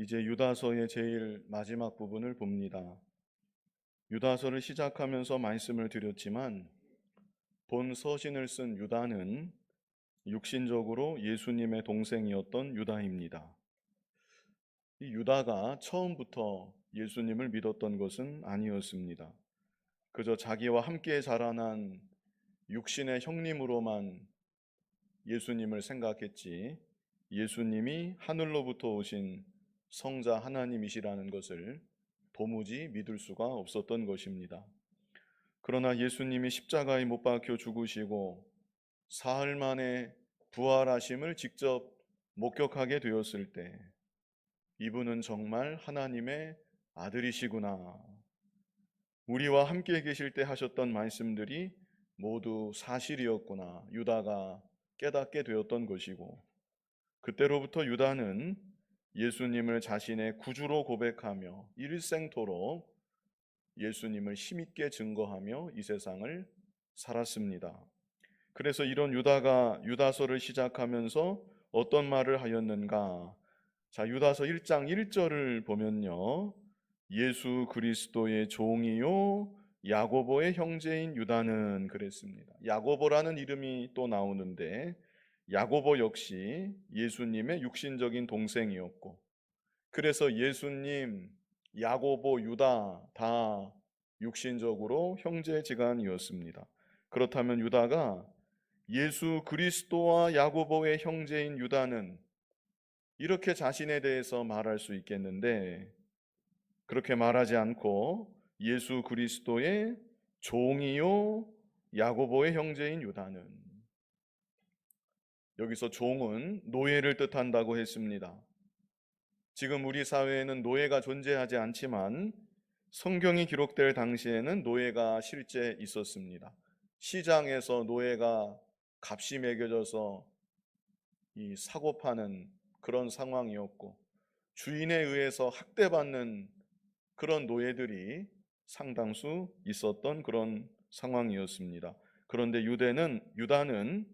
이제 유다서의 제일 마지막 부분을 봅니다. 유다서를 시작하면서 말씀을 드렸지만 본 서신을 쓴 유다는 육신적으로 예수님의 동생이었던 유다입니다. 이 유다가 처음부터 예수님을 믿었던 것은 아니었습니다. 그저 자기와 함께 자라난 육신의 형님으로만 예수님을 생각했지, 예수님이 하늘로부터 오신 성자 하나님이시라는 것을 도무지 믿을 수가 없었던 것입니다. 그러나 예수님이 십자가에 못 박혀 죽으시고 사흘 만에 부활하심을 직접 목격하게 되었을 때 이분은 정말 하나님의 아들이시구나, 우리와 함께 계실 때 하셨던 말씀들이 모두 사실이었구나, 유다가 깨닫게 되었던 것이고, 그때로부터 유다는 예수님을 자신의 구주로 고백하며 일생토록 예수님을 힘있게 증거하며 이 세상을 살았습니다. 그래서 이런 유다가 유다서를 시작하면서 어떤 말을 하였는가? 자, 유다서 1장 1절을 보면요, 예수 그리스도의 종이요 야고보의 형제인 유다는 그랬습니다. 야고보라는 이름이 또 나오는데 야고보 역시 예수님의 육신적인 동생이었고, 그래서 예수님, 야고보, 유다 다 육신적으로 형제지간이었습니다. 그렇다면 유다가 예수 그리스도와 야고보의 형제인 유다는 이렇게 자신에 대해서 말할 수 있겠는데, 그렇게 말하지 않고 예수 그리스도의 종이요 야고보의 형제인 유다는, 여기서 종은 노예를 뜻한다고 했습니다. 지금 우리 사회에는 노예가 존재하지 않지만 성경이 기록될 당시에는 노예가 실제 있었습니다. 시장에서 노예가 값이 매겨져서 이 사고 파는 그런 상황이었고, 주인에 의해서 학대받는 그런 노예들이 상당수 있었던 그런 상황이었습니다. 그런데 유다는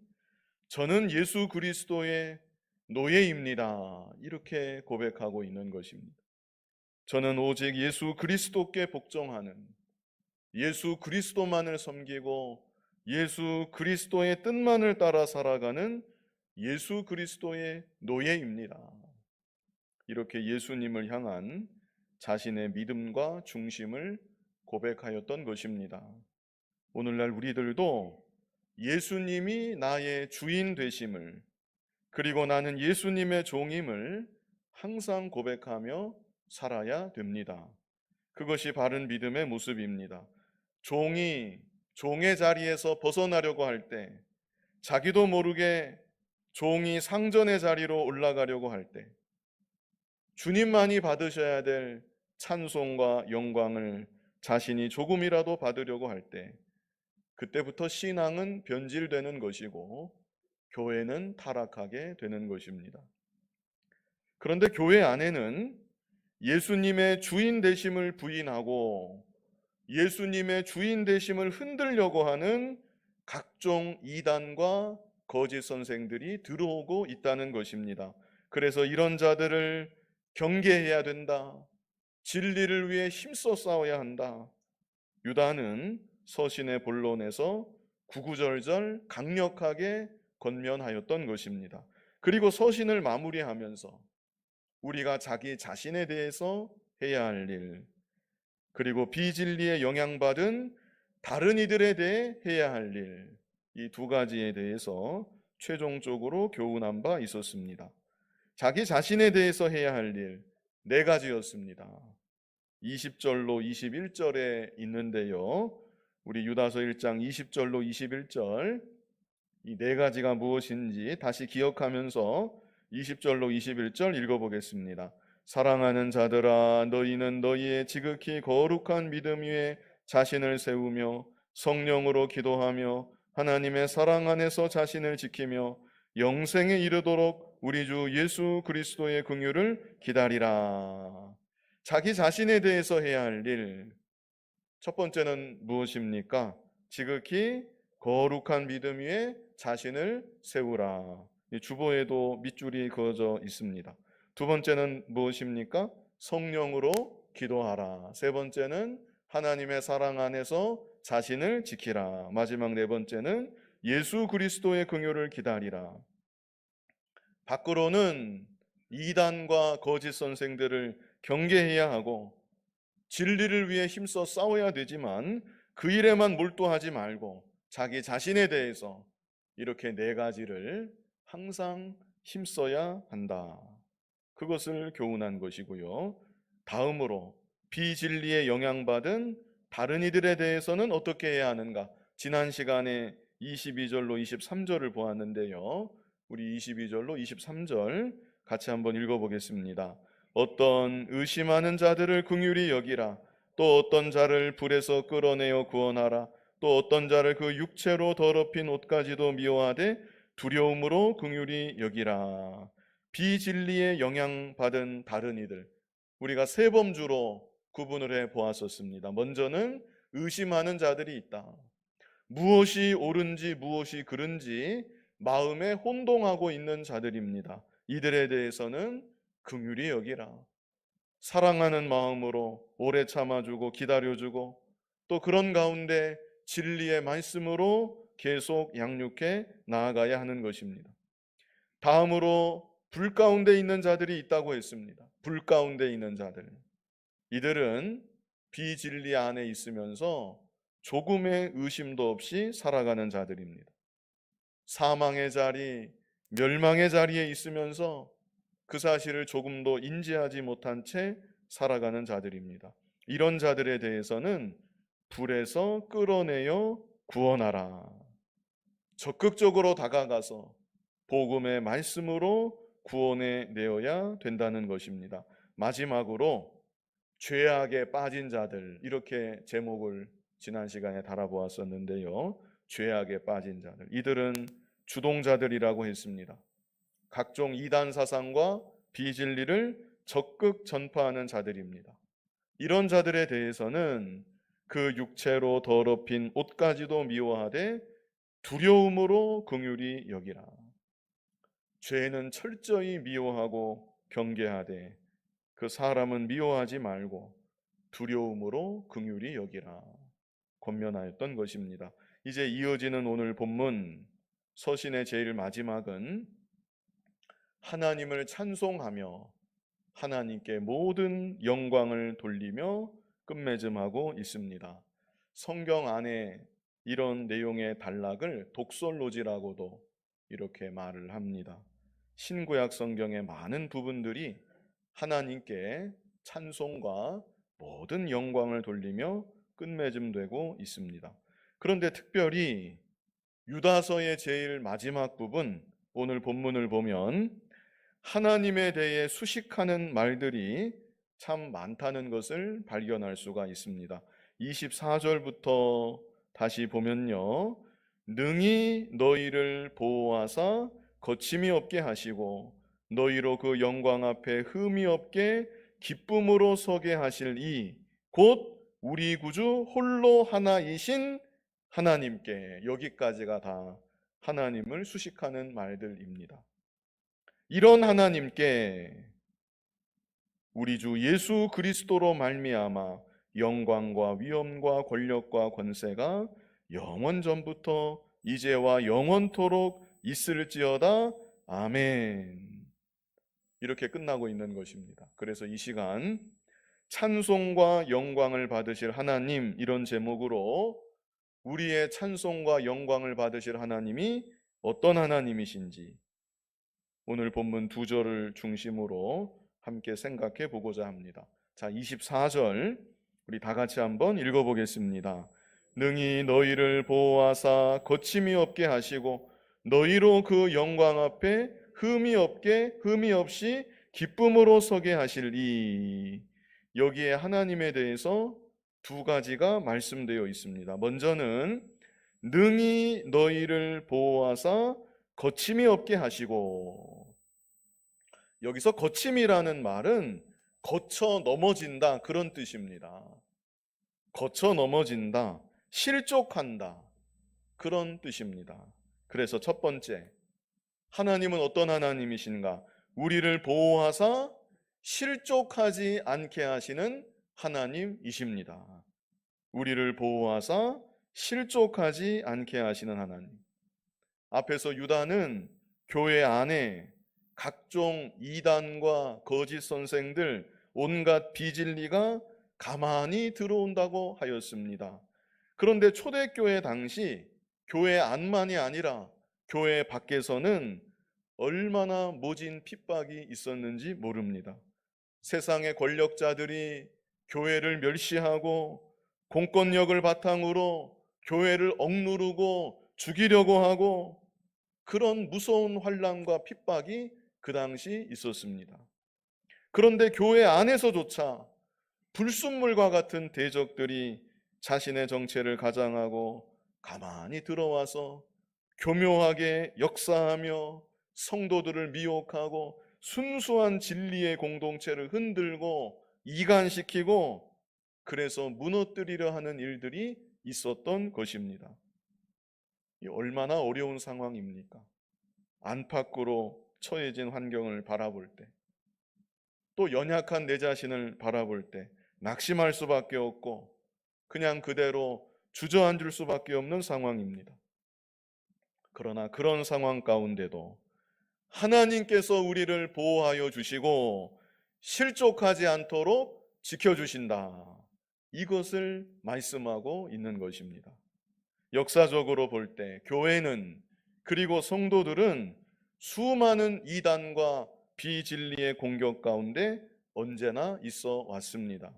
저는 예수 그리스도의 노예입니다, 이렇게 고백하고 있는 것입니다. 저는 오직 예수 그리스도께 복종하는, 예수 그리스도만을 섬기고 예수 그리스도의 뜻만을 따라 살아가는 예수 그리스도의 노예입니다. 이렇게 예수님을 향한 자신의 믿음과 중심을 고백하였던 것입니다. 오늘날 우리들도 예수님이 나의 주인 되심을, 그리고 나는 예수님의 종임을 항상 고백하며 살아야 됩니다. 그것이 바른 믿음의 모습입니다. 종이 종의 자리에서 벗어나려고 할 때, 자기도 모르게 종이 상전의 자리로 올라가려고 할 때, 주님만이 받으셔야 될 찬송과 영광을 자신이 조금이라도 받으려고 할 때, 그때부터 신앙은 변질되는 것이고 교회는 타락하게 되는 것입니다. 그런데 교회 안에는 예수님의 주인 되심을 부인하고 예수님의 주인 되심을 흔들려고 하는 각종 이단과 거짓 선생들이 들어오고 있다는 것입니다. 그래서 이런 자들을 경계해야 된다, 진리를 위해 힘써 싸워야 한다, 유다는 서신의 본론에서 구구절절 강력하게 권면하였던 것입니다. 그리고 서신을 마무리하면서 우리가 자기 자신에 대해서 해야 할 일, 그리고 비진리에 영향받은 다른 이들에 대해 해야 할 일, 이 두 가지에 대해서 최종적으로 교훈한 바 있었습니다. 자기 자신에 대해서 해야 할 일 네 가지였습니다. 20절로 21절에 있는데요, 우리 유다서 1장 20절로 21절 이 네 가지가 무엇인지 다시 기억하면서 20절로 21절 읽어보겠습니다. 사랑하는 자들아, 너희는 너희의 지극히 거룩한 믿음 위에 자신을 세우며 성령으로 기도하며 하나님의 사랑 안에서 자신을 지키며 영생에 이르도록 우리 주 예수 그리스도의 긍휼을 기다리라. 자기 자신에 대해서 해야 할 일, 첫 번째는 무엇입니까? 지극히 거룩한 믿음 위에 자신을 세우라. 주보에도 밑줄이 그어져 있습니다. 두 번째는 무엇입니까? 성령으로 기도하라. 세 번째는 하나님의 사랑 안에서 자신을 지키라. 마지막 네 번째는 예수 그리스도의 긍휼을 기다리라. 밖으로는 이단과 거짓 선생들을 경계해야 하고 진리를 위해 힘써 싸워야 되지만 그 일에만 몰두하지 말고 자기 자신에 대해서 이렇게 네 가지를 항상 힘써야 한다. 그것을 교훈한 것이고요. 다음으로 비진리에 영향받은 다른 이들에 대해서는 어떻게 해야 하는가? 지난 시간에 22절로 23절을 보았는데요. 우리 22절로 23절 같이 한번 읽어보겠습니다. 어떤 의심하는 자들을 긍휼히 여기라. 또 어떤 자를 불에서 끌어내어 구원하라. 또 어떤 자를 그 육체로 더럽힌 옷까지도 미워하되 두려움으로 긍휼히 여기라. 비진리에 영향받은 다른 이들, 우리가 세 범주로 구분을 해 보았었습니다. 먼저는 의심하는 자들이 있다. 무엇이 옳은지 무엇이 그른지 마음에 혼동하고 있는 자들입니다. 이들에 대해서는 긍휼히 여기라. 사랑하는 마음으로 오래 참아주고 기다려주고 또 그런 가운데 진리의 말씀으로 계속 양육해 나아가야 하는 것입니다. 다음으로 불 가운데 있는 자들이 있다고 했습니다. 불 가운데 있는 자들. 이들은 비진리 안에 있으면서 조금의 의심도 없이 살아가는 자들입니다. 사망의 자리, 멸망의 자리에 있으면서 그 사실을 조금도 인지하지 못한 채 살아가는 자들입니다. 이런 자들에 대해서는 불에서 끌어내어 구원하라. 적극적으로 다가가서 복음의 말씀으로 구원해 내어야 된다는 것입니다. 마지막으로 죄악에 빠진 자들, 이렇게 제목을 지난 시간에 달아보았었는데요. 죄악에 빠진 자들, 이들은 주동자들이라고 했습니다. 각종 이단 사상과 비진리를 적극 전파하는 자들입니다. 이런 자들에 대해서는 그 육체로 더럽힌 옷까지도 미워하되 두려움으로 긍휼히 여기라. 죄는 철저히 미워하고 경계하되 그 사람은 미워하지 말고 두려움으로 긍휼히 여기라 권면하였던 것입니다. 이제 이어지는 오늘 본문 서신의 제일 마지막은 하나님을 찬송하며 하나님께 모든 영광을 돌리며 끝맺음하고 있습니다. 성경 안에 이런 내용의 단락을 독설로지라고도 이렇게 말을 합니다. 신구약 성경의 많은 부분들이 하나님께 찬송과 모든 영광을 돌리며 끝맺음되고 있습니다. 그런데 특별히 유다서의 제일 마지막 부분, 오늘 본문을 보면 하나님에 대해 수식하는 말들이 참 많다는 것을 발견할 수가 있습니다. 24절부터 다시 보면요. 능히 너희를 보호하사 거침이 없게 하시고 너희로 그 영광 앞에 흠이 없게 기쁨으로 서게 하실 이 곧 우리 구주 홀로 하나이신 하나님께, 여기까지가 다 하나님을 수식하는 말들입니다. 이런 하나님께 우리 주 예수 그리스도로 말미암아 영광과 위엄과 권력과 권세가 영원 전부터 이제와 영원토록 있을지어다. 아멘. 이렇게 끝나고 있는 것입니다. 그래서 이 시간 찬송과 영광을 받으실 하나님, 이런 제목으로 우리의 찬송과 영광을 받으실 하나님이 어떤 하나님이신지 오늘 본문 두 절을 중심으로 함께 생각해 보고자 합니다. 자, 24절 우리 다 같이 한번 읽어보겠습니다. 능히 너희를 보호하사 거침이 없게 하시고 너희로 그 영광 앞에 흠이 없이 기쁨으로 서게 하시리. 여기에 하나님에 대해서 두 가지가 말씀되어 있습니다. 먼저는 능히 너희를 보호하사 거침이 없게 하시고, 여기서 거침이라는 말은 거쳐 넘어진다, 그런 뜻입니다. 거쳐 넘어진다, 실족한다, 그런 뜻입니다. 그래서 첫 번째, 하나님은 어떤 하나님이신가? 우리를 보호하사 실족하지 않게 하시는 하나님이십니다. 우리를 보호하사 실족하지 않게 하시는 하나님. 앞에서 유다는 교회 안에 각종 이단과 거짓 선생들, 온갖 비진리가 가만히 들어온다고 하였습니다. 그런데 초대교회 당시 교회 안만이 아니라 교회 밖에서는 얼마나 모진 핍박이 있었는지 모릅니다. 세상의 권력자들이 교회를 멸시하고 공권력을 바탕으로 교회를 억누르고 죽이려고 하고, 그런 무서운 환난과 핍박이 그 당시 있었습니다. 그런데 교회 안에서조차 불순물과 같은 대적들이 자신의 정체를 가장하고 가만히 들어와서 교묘하게 역사하며 성도들을 미혹하고 순수한 진리의 공동체를 흔들고 이간시키고, 그래서 무너뜨리려 하는 일들이 있었던 것입니다. 얼마나 어려운 상황입니까? 안팎으로 처해진 환경을 바라볼 때, 또 연약한 내 자신을 바라볼 때 낙심할 수밖에 없고 그냥 그대로 주저앉을 수밖에 없는 상황입니다. 그러나 그런 상황 가운데도 하나님께서 우리를 보호하여 주시고 실족하지 않도록 지켜주신다, 이것을 말씀하고 있는 것입니다. 역사적으로 볼 때 교회는, 그리고 성도들은 수많은 이단과 비진리의 공격 가운데 언제나 있어 왔습니다.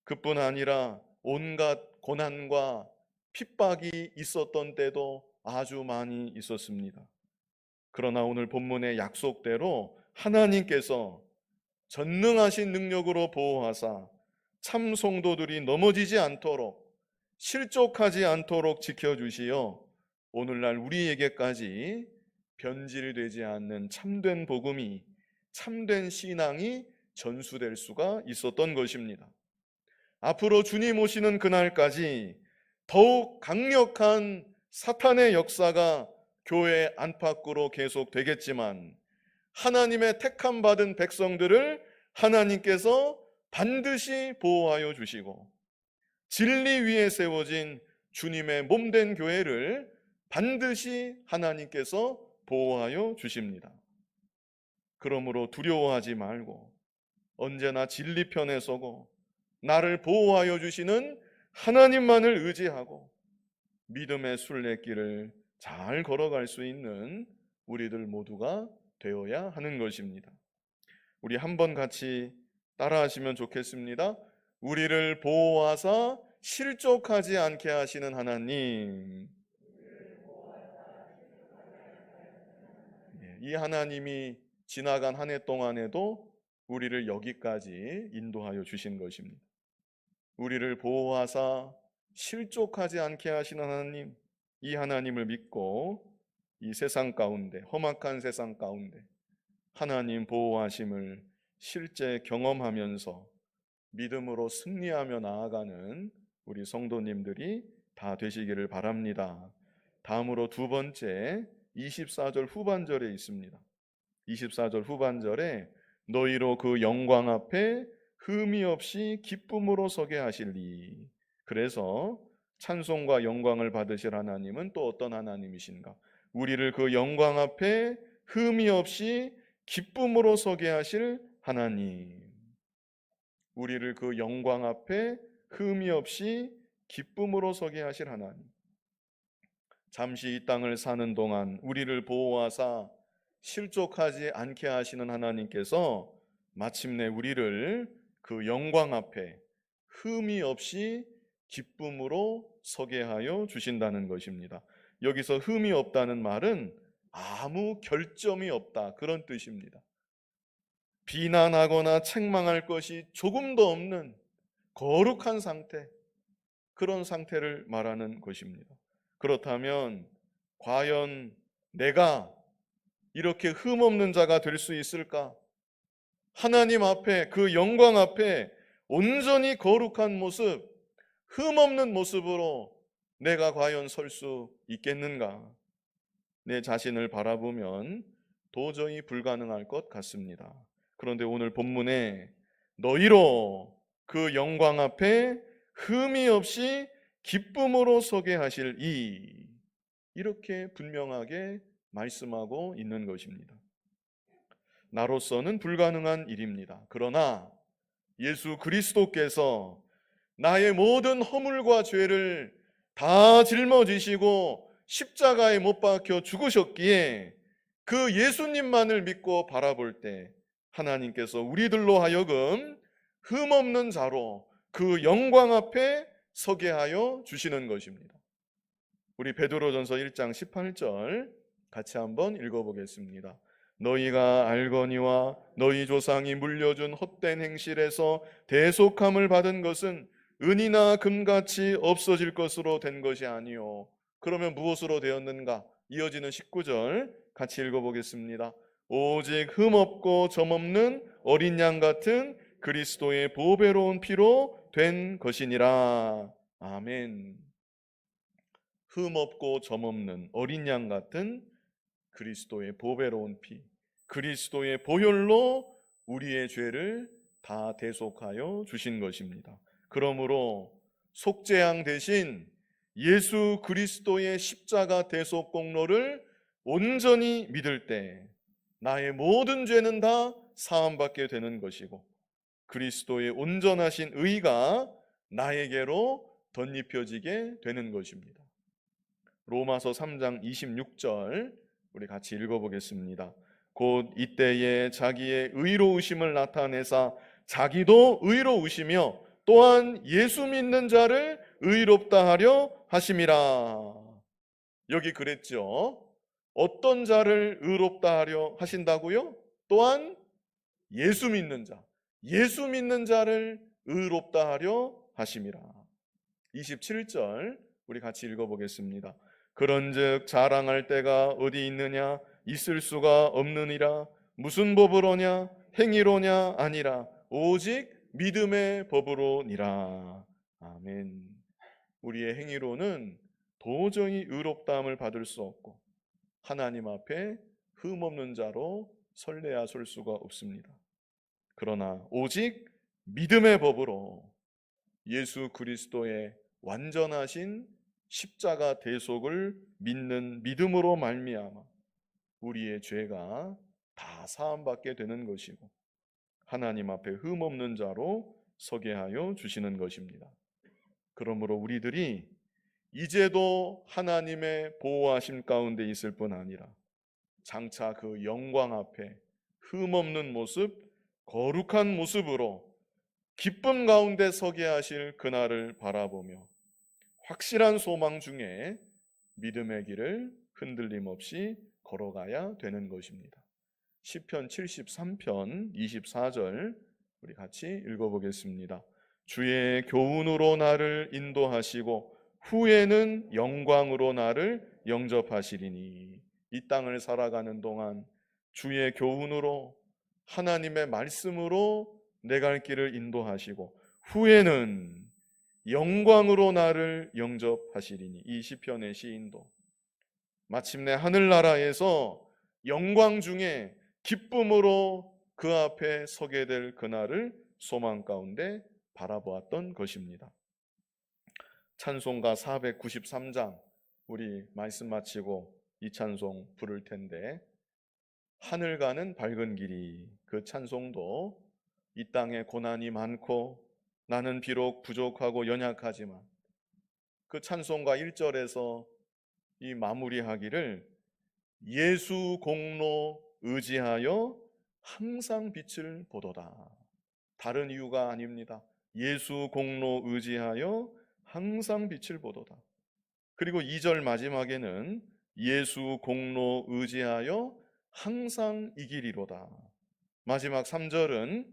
그뿐 아니라 온갖 고난과 핍박이 있었던 때도 아주 많이 있었습니다. 그러나 오늘 본문의 약속대로 하나님께서 전능하신 능력으로 보호하사 참 성도들이 넘어지지 않도록, 실족하지 않도록 지켜주시어 오늘날 우리에게까지 변질되지 않는 참된 복음이, 참된 신앙이 전수될 수가 있었던 것입니다. 앞으로 주님 오시는 그날까지 더욱 강력한 사탄의 역사가 교회 안팎으로 계속되겠지만, 하나님의 택함 받은 백성들을 하나님께서 반드시 보호하여 주시고, 진리 위에 세워진 주님의 몸된 교회를 반드시 하나님께서 보호하여 주십니다. 그러므로 두려워하지 말고 언제나 진리 편에 서고 나를 보호하여 주시는 하나님만을 의지하고 믿음의 순례길을 잘 걸어갈 수 있는 우리들 모두가 되어야 하는 것입니다. 우리 한번 같이 따라하시면 좋겠습니다. 우리를 보호하사 실족하지 않게 하시는 하나님. 이 하나님이 지나간 한 해 동안에도 우리를 여기까지 인도하여 주신 것입니다. 우리를 보호하사 실족하지 않게 하시는 하나님, 이 하나님을 믿고 이 세상 가운데, 험악한 세상 가운데 하나님 보호하심을 실제 경험하면서 믿음으로 승리하며 나아가는 우리 성도님들이 다 되시기를 바랍니다. 다음으로 두 번째, 24절 후반절에 있습니다. 24절 후반절에 너희로 그 영광 앞에 흠이 없이 기쁨으로 서게 하실리. 그래서 찬송과 영광을 받으실 하나님은 또 어떤 하나님이신가? 우리를 그 영광 앞에 흠이 없이 기쁨으로 서게 하실 하나님. 우리를 그 영광 앞에 흠이 없이 기쁨으로 서게 하실 하나님. 잠시 이 땅을 사는 동안 우리를 보호하사 실족하지 않게 하시는 하나님께서 마침내 우리를 그 영광 앞에 흠이 없이 기쁨으로 서게 하여 주신다는 것입니다. 여기서 흠이 없다는 말은 아무 결점이 없다, 그런 뜻입니다. 비난하거나 책망할 것이 조금도 없는 거룩한 상태, 그런 상태를 말하는 것입니다. 그렇다면 과연 내가 이렇게 흠없는 자가 될 수 있을까? 하나님 앞에, 그 영광 앞에 온전히 거룩한 모습, 흠없는 모습으로 내가 과연 설 수 있겠는가? 내 자신을 바라보면 도저히 불가능할 것 같습니다. 그런데 오늘 본문에 너희로 그 영광 앞에 흠이 없이 기쁨으로 서게 하실 이렇게 분명하게 말씀하고 있는 것입니다. 나로서는 불가능한 일입니다. 그러나 예수 그리스도께서 나의 모든 허물과 죄를 다 짊어지시고 십자가에 못 박혀 죽으셨기에 그 예수님만을 믿고 바라볼 때 하나님께서 우리들로 하여금 흠없는 자로 그 영광 앞에 서게 하여 주시는 것입니다. 우리 베드로전서 1장 18절 같이 한번 읽어보겠습니다. 너희가 알거니와 너희 조상이 물려준 헛된 행실에서 대속함을 받은 것은 은이나 금같이 없어질 것으로 된 것이 아니요. 그러면 무엇으로 되었는가? 이어지는 19절 같이 읽어보겠습니다. 오직 흠없고 점없는 어린 양 같은 그리스도의 보배로운 피로 된 것이니라. 아멘. 흠없고 점없는 어린 양 같은 그리스도의 보배로운 피, 그리스도의 보혈로 우리의 죄를 다 대속하여 주신 것입니다. 그러므로 속죄양 대신 예수 그리스도의 십자가 대속 공로를 온전히 믿을 때 나의 모든 죄는 다 사함받게 되는 것이고 그리스도의 온전하신 의가 나에게로 덧입혀지게 되는 것입니다. 로마서 3장 26절 우리 같이 읽어보겠습니다. 곧 이때에 자기의 의로우심을 나타내사 자기도 의로우시며 또한 예수 믿는 자를 의롭다 하려 하심이라. 여기 그랬죠. 어떤 자를 의롭다 하려 하신다고요? 또한 예수 믿는 자, 예수 믿는 자를 의롭다 하려 하심이라. 27절 우리 같이 읽어보겠습니다. 그런즉 자랑할 때가 어디 있느냐? 있을 수가 없느니라. 무슨 법으로냐? 행위로냐? 아니라 오직 믿음의 법으로니라. 아멘. 우리의 행위로는 도저히 의롭다함을 받을 수 없고 하나님 앞에 흠없는 자로 설레야 설 수가 없습니다. 그러나 오직 믿음의 법으로 예수 그리스도의 완전하신 십자가 대속을 믿는 믿음으로 말미암아 우리의 죄가 다 사함받게 되는 것이고 하나님 앞에 흠없는 자로 서게 하여 주시는 것입니다. 그러므로 우리들이 이제도 하나님의 보호하심 가운데 있을 뿐 아니라 장차 그 영광 앞에 흠없는 모습, 거룩한 모습으로 기쁨 가운데 서게 하실 그날을 바라보며 확실한 소망 중에 믿음의 길을 흔들림 없이 걸어가야 되는 것입니다. 시편 73편 24절 우리 같이 읽어보겠습니다. 주의 교훈으로 나를 인도하시고 후에는 영광으로 나를 영접하시리니. 이 땅을 살아가는 동안 주의 교훈으로 하나님의 말씀으로 내 갈 길을 인도하시고 후에는 영광으로 나를 영접하시리니. 이 시편의 시인도 마침내 하늘나라에서 영광 중에 기쁨으로 그 앞에 서게 될 그날을 소망 가운데 바라보았던 것입니다. 찬송가 493장 우리 말씀 마치고 이 찬송 부를 텐데 하늘 가는 밝은 길이, 그 찬송도 이 땅에 고난이 많고 나는 비록 부족하고 연약하지만 그 찬송가 1절에서 이 마무리하기를 예수 공로 의지하여 항상 빛을 보도다. 다른 이유가 아닙니다. 예수 공로 의지하여 항상 빛을 보도다. 그리고 2절 마지막에는 예수 공로 의지하여 항상 이기리로다. 마지막 3절은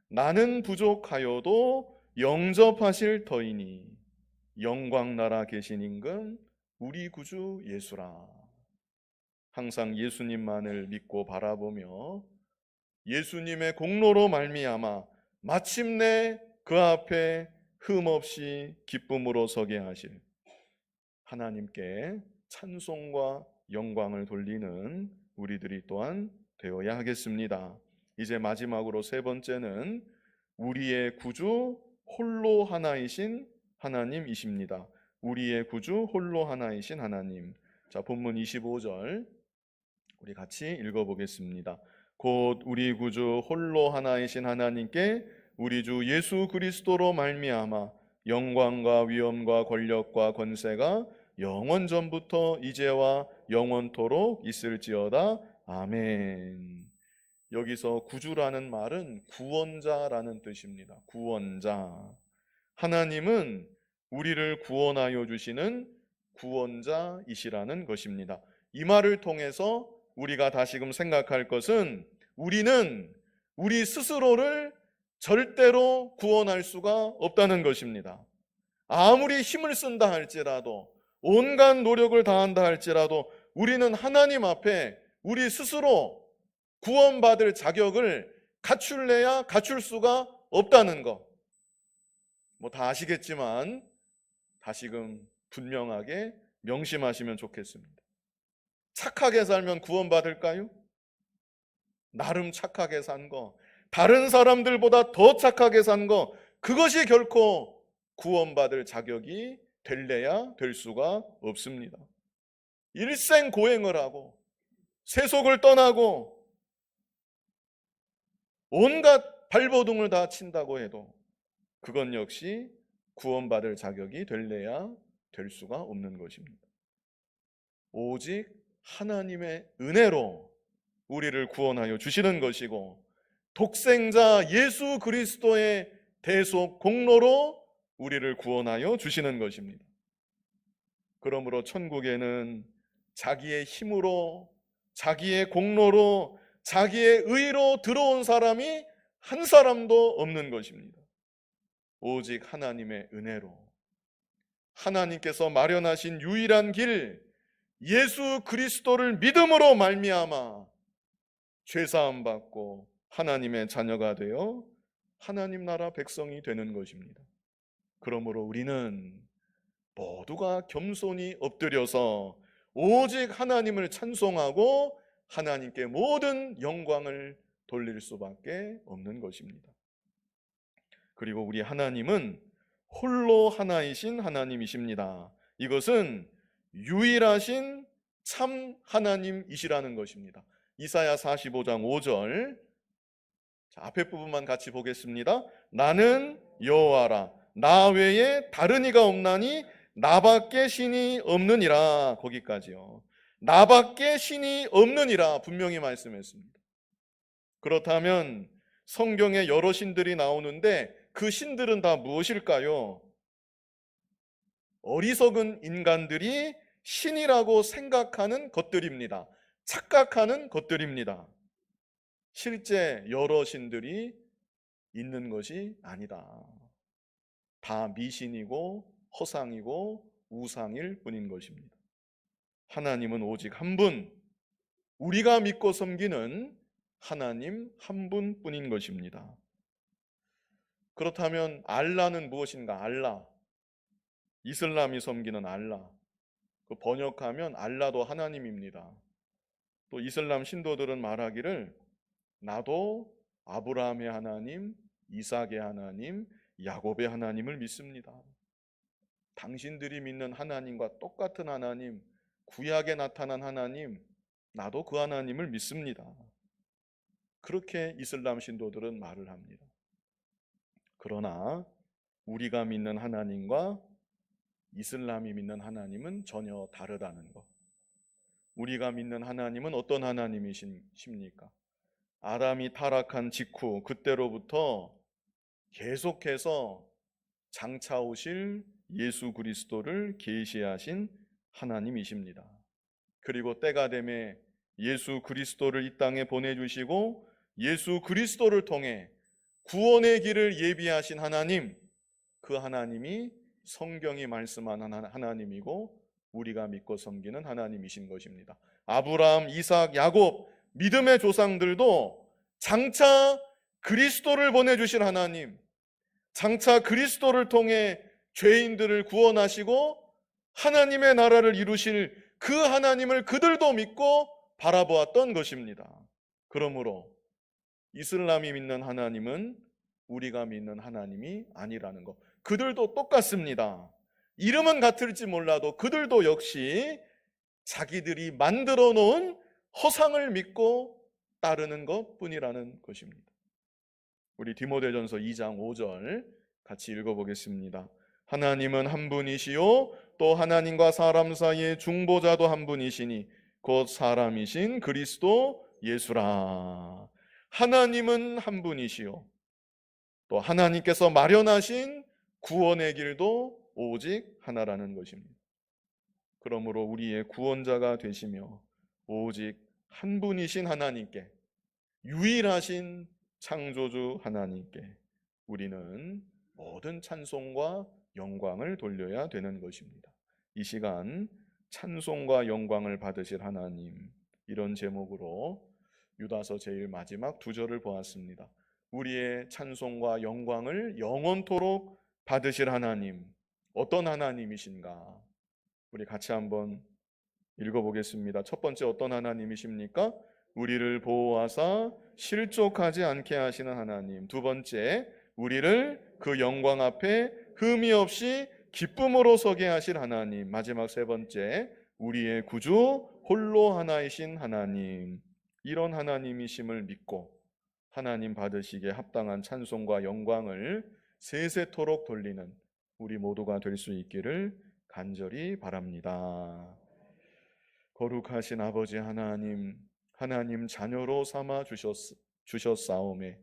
나는 부족하여도 영접하실 터이니 영광 나라 계신 임금 우리 구주 예수라. 항상 예수님만을 믿고 바라보며 예수님의 공로로 말미암아 마침내 그 앞에 흠없이 기쁨으로 서게 하실 하나님께 찬송과 영광을 돌리는 우리들이 또한 되어야 하겠습니다. 이제 마지막으로 세 번째는 우리의 구주 홀로 하나이신 하나님이십니다. 우리의 구주 홀로 하나이신 하나님. 자, 본문 25절 우리 같이 읽어보겠습니다. 곧 우리 구주 홀로 하나이신 하나님께 우리 주 예수 그리스도로 말미암아 영광과 위엄과 권력과 권세가 영원 전부터 이제와 영원토록 있을지어다. 아멘. 여기서 구주라는 말은 구원자라는 뜻입니다. 구원자. 하나님은 우리를 구원하여 주시는 구원자이시라는 것입니다. 이 말을 통해서 우리가 다시금 생각할 것은 우리는 우리 스스로를 절대로 구원할 수가 없다는 것입니다. 아무리 힘을 쓴다 할지라도, 온갖 노력을 다한다 할지라도 우리는 하나님 앞에 우리 스스로 구원받을 자격을 갖출래야 갖출 수가 없다는 것. 다 아시겠지만 다시금 분명하게 명심하시면 좋겠습니다. 착하게 살면 구원받을까요? 나름 착하게 산 거, 다른 사람들보다 더 착하게 산 거, 그것이 결코 구원받을 자격이 될래야 될 수가 없습니다. 일생 고행을 하고 세속을 떠나고 온갖 발버둥을 다 친다고 해도 그건 역시 구원받을 자격이 될래야 될 수가 없는 것입니다. 오직 하나님의 은혜로 우리를 구원하여 주시는 것이고 독생자 예수 그리스도의 대속 공로로 우리를 구원하여 주시는 것입니다. 그러므로 천국에는 자기의 힘으로, 자기의 공로로, 자기의 의로 들어온 사람이 한 사람도 없는 것입니다. 오직 하나님의 은혜로, 하나님께서 마련하신 유일한 길, 예수 그리스도를 믿음으로 말미암아 죄사함 받고 하나님의 자녀가 되어 하나님 나라 백성이 되는 것입니다. 그러므로 우리는 모두가 겸손히 엎드려서 오직 하나님을 찬송하고 하나님께 모든 영광을 돌릴 수밖에 없는 것입니다. 그리고 우리 하나님은 홀로 하나이신 하나님이십니다. 이것은 유일하신 참 하나님이시라는 것입니다. 이사야 45장 5절, 앞에 부분만 같이 보겠습니다. 나는 여호와라, 나 외에 다른 이가 없나니 나밖에 신이 없느니라. 거기까지요. 나밖에 신이 없느니라 분명히 말씀했습니다. 그렇다면 성경에 여러 신들이 나오는데 그 신들은 다 무엇일까요? 어리석은 인간들이 신이라고 생각하는 것들입니다. 착각하는 것들입니다. 실제 여러 신들이 있는 것이 아니다. 다 미신이고 허상이고 우상일 뿐인 것입니다. 하나님은 오직 한 분, 우리가 믿고 섬기는 하나님 한 분뿐인 것입니다. 그렇다면 알라는 무엇인가? 알라, 이슬람이 섬기는 알라, 그 번역하면 알라도 하나님입니다. 또 이슬람 신도들은 말하기를 나도 아브라함의 하나님, 이삭의 하나님, 야곱의 하나님을 믿습니다. 당신들이 믿는 하나님과 똑같은 하나님, 구약에 나타난 하나님, 나도 그 하나님을 믿습니다. 그렇게 이슬람 신도들은 말을 합니다. 그러나 우리가 믿는 하나님과 이슬람이 믿는 하나님은 전혀 다르다는 것. 우리가 믿는 하나님은 어떤 하나님이십니까? 아담이 타락한 직후 그때로부터 계속해서 장차 오실 예수 그리스도를 계시하신 하나님이십니다. 그리고 때가 되매 예수 그리스도를 이 땅에 보내주시고 예수 그리스도를 통해 구원의 길을 예비하신 하나님, 그 하나님이 성경이 말씀하는 하나님이고 우리가 믿고 섬기는 하나님이신 것입니다. 아브라함, 이삭, 야곱, 믿음의 조상들도 장차 그리스도를 보내주실 하나님, 장차 그리스도를 통해 죄인들을 구원하시고 하나님의 나라를 이루실 그 하나님을 그들도 믿고 바라보았던 것입니다. 그러므로 이슬람이 믿는 하나님은 우리가 믿는 하나님이 아니라는 것. 그들도 똑같습니다. 이름은 같을지 몰라도 그들도 역시 자기들이 만들어 놓은 허상을 믿고 따르는 것뿐이라는 것입니다. 우리 디모데전서 2장 5절 같이 읽어보겠습니다. 하나님은 한 분이시요 또 하나님과 사람 사이의 중보자도 한 분이시니 곧 사람이신 그리스도 예수라. 하나님은 한 분이시요 또 하나님께서 마련하신 구원의 길도 오직 하나라는 것입니다. 그러므로 우리의 구원자가 되시며 오직 한 분이신 하나님께, 유일하신 창조주 하나님께 우리는 모든 찬송과 영광을 돌려야 되는 것입니다. 이 시간 찬송과 영광을 받으실 하나님, 이런 제목으로 유다서 제일 마지막 두 절을 보았습니다. 우리의 찬송과 영광을 영원토록 받으실 하나님, 어떤 하나님이신가? 우리 같이 한번 읽어보겠습니다. 첫 번째, 어떤 하나님이십니까? 우리를 보호하사 실족하지 않게 하시는 하나님. 두 번째, 우리를 그 영광 앞에 흠이 없이 기쁨으로 서게 하실 하나님. 마지막 세 번째, 우리의 구주 홀로 하나이신 하나님. 이런 하나님이심을 믿고 하나님 받으시기에 합당한 찬송과 영광을 세세토록 돌리는 우리 모두가 될 수 있기를 간절히 바랍니다. 거룩하신 아버지 하나님, 하나님 자녀로 삼아 주셨사오매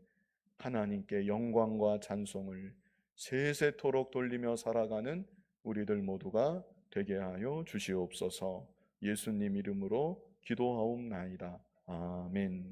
하나님께 영광과 찬송을 세세토록 돌리며 살아가는 우리들 모두가 되게 하여 주시옵소서. 예수님 이름으로 기도하옵나이다. 아멘.